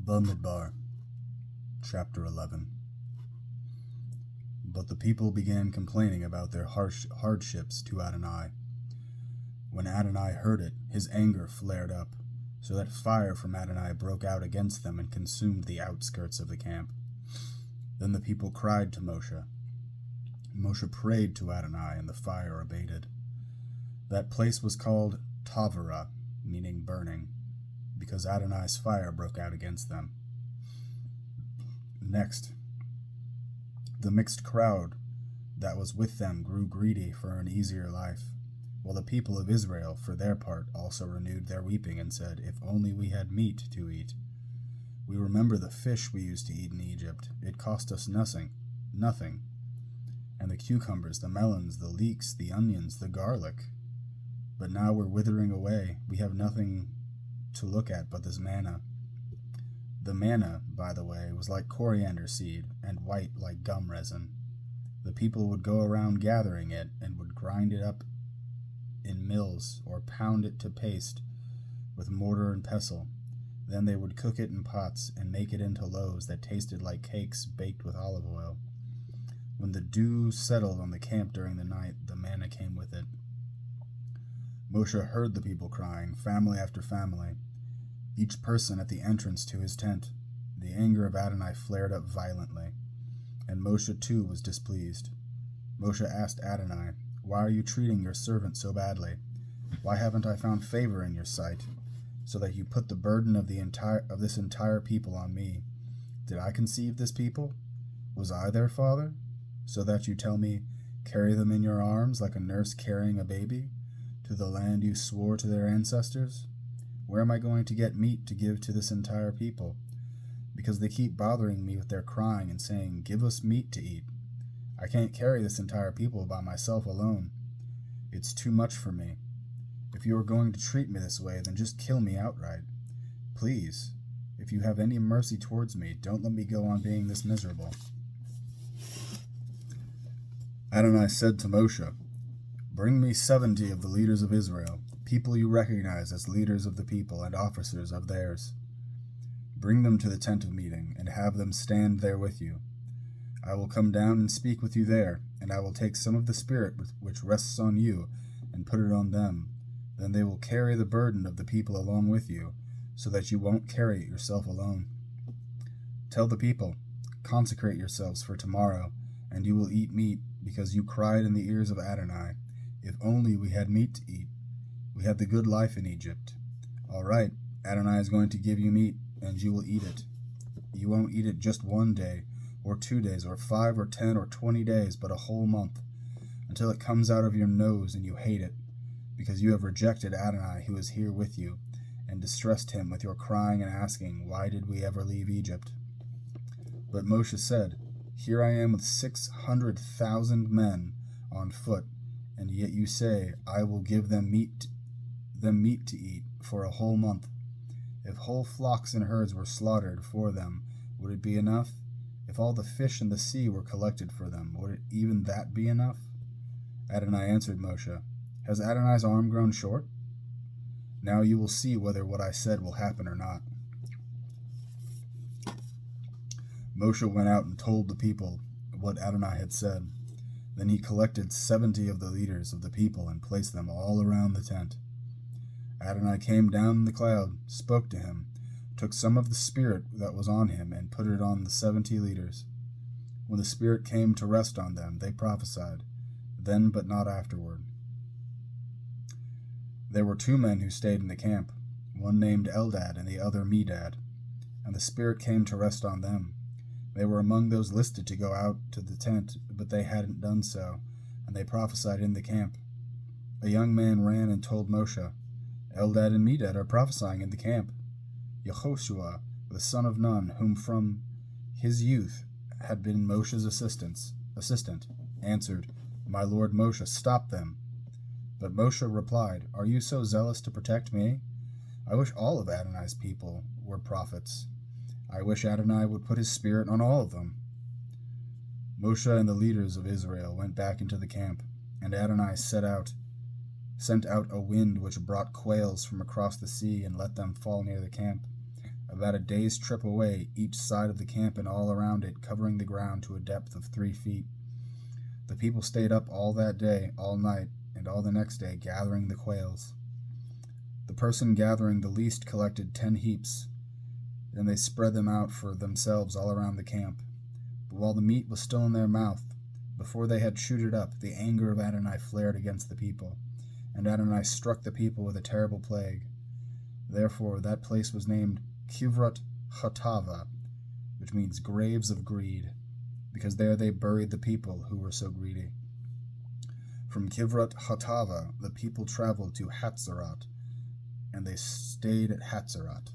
Bamidbar, chapter 11. But the people began complaining about their hardships to Adonai. When Adonai heard it, his anger flared up, so that fire from Adonai broke out against them and consumed the outskirts of the camp. Then the people cried to Moshe. Moshe prayed to Adonai, and the fire abated. That place was called Tavarah, meaning burning, because Adonai's fire broke out against them. Next, the mixed crowd that was with them grew greedy for an easier life, while the people of Israel, for their part, also renewed their weeping and said, "If only we had meat to eat. We remember the fish we used to eat in Egypt. It cost us nothing. And the cucumbers, the melons, the leeks, the onions, the garlic. But now we're withering away. We have nothing to look at but this manna." The manna, by the way, was like coriander seed and white like gum resin. The people would go around gathering it and would grind it up in mills or pound it to paste with mortar and pestle. Then they would cook it in pots and make it into loaves that tasted like cakes baked with olive oil. When the dew settled on the camp during the night, the manna came with it. Moshe heard the people crying, family after family, each person at the entrance to his tent. The anger of Adonai flared up violently, and Moshe too was displeased. Moshe asked Adonai, "Why are you treating your servant so badly? Why haven't I found favor in your sight, so that you put the burden of this entire people on me? Did I conceive this people? Was I their father? So that you tell me, carry them in your arms like a nurse carrying a baby, to the land you swore to their ancestors? Where am I going to get meat to give to this entire people? Because they keep bothering me with their crying and saying, 'Give us meat to eat.' I can't carry this entire people by myself alone. It's too much for me. If you are going to treat me this way, then just kill me outright. Please, if you have any mercy towards me, don't let me go on being this miserable." Adonai said to Moshe, "Bring me 70 of the leaders of Israel, people you recognize as leaders of the people and officers of theirs. Bring them to the tent of meeting, and have them stand there with you. I will come down and speak with you there, and I will take some of the spirit which rests on you and put it on them. Then they will carry the burden of the people along with you, so that you won't carry it yourself alone. Tell the people, 'Consecrate yourselves for tomorrow, and you will eat meat, because you cried in the ears of Adonai, if only we had meat to eat. We had the good life in Egypt.' All right, Adonai is going to give you meat, and you will eat it. You won't eat it just 1 day, or 2 days, or 5 or 10 or 20 days, but a whole month, until it comes out of your nose and you hate it, because you have rejected Adonai who is here with you, and distressed him with your crying and asking, 'Why did we ever leave Egypt?'" But Moshe said, "Here I am with 600,000 men on foot, and yet you say, 'I will give them meat to eat for a whole month.' If whole flocks and herds were slaughtered for them, would it be enough? If all the fish in the sea were collected for them, would even that be enough?" Adonai answered Moshe, "Has Adonai's arm grown short? Now you will see whether what I said will happen or not." Moshe went out and told the people what Adonai had said. Then he collected 70 of the leaders of the people and placed them all around the tent. Adonai came down in the cloud, spoke to him, took some of the spirit that was on him, and put it on the 70 leaders. When the spirit came to rest on them, they prophesied, then but not afterward. There were 2 men who stayed in the camp, one named Eldad and the other Medad, and the spirit came to rest on them. They were among those listed to go out to the tent, but they hadn't done so, and they prophesied in the camp. A young man ran and told Moshe, "Eldad and Medad are prophesying in the camp." Yehoshua, the son of Nun, whom from his youth had been Moshe's assistant, answered, "My lord Moshe, stop them." But Moshe replied, "Are you so zealous to protect me? I wish all of Adonai's people were prophets. I wish Adonai would put his spirit on all of them." Moshe and the leaders of Israel went back into the camp, and Adonai sent out a wind which brought quails from across the sea and let them fall near the camp. about a day's trip away, each side of the camp and all around it, covering the ground to a depth of 3 feet. The people stayed up all that day, all night, and all the next day, gathering the quails. The person gathering the least collected 10 heaps, and they spread them out for themselves all around the camp. But while the meat was still in their mouth, before they had chewed it up, the anger of Adonai flared against the people, and Adonai struck the people with a terrible plague. Therefore that place was named Kivrat Chatava, which means graves of greed, because there they buried the people who were so greedy. From Kivrat Chatava the people traveled to Hatzerat, and they stayed at Hatzerat.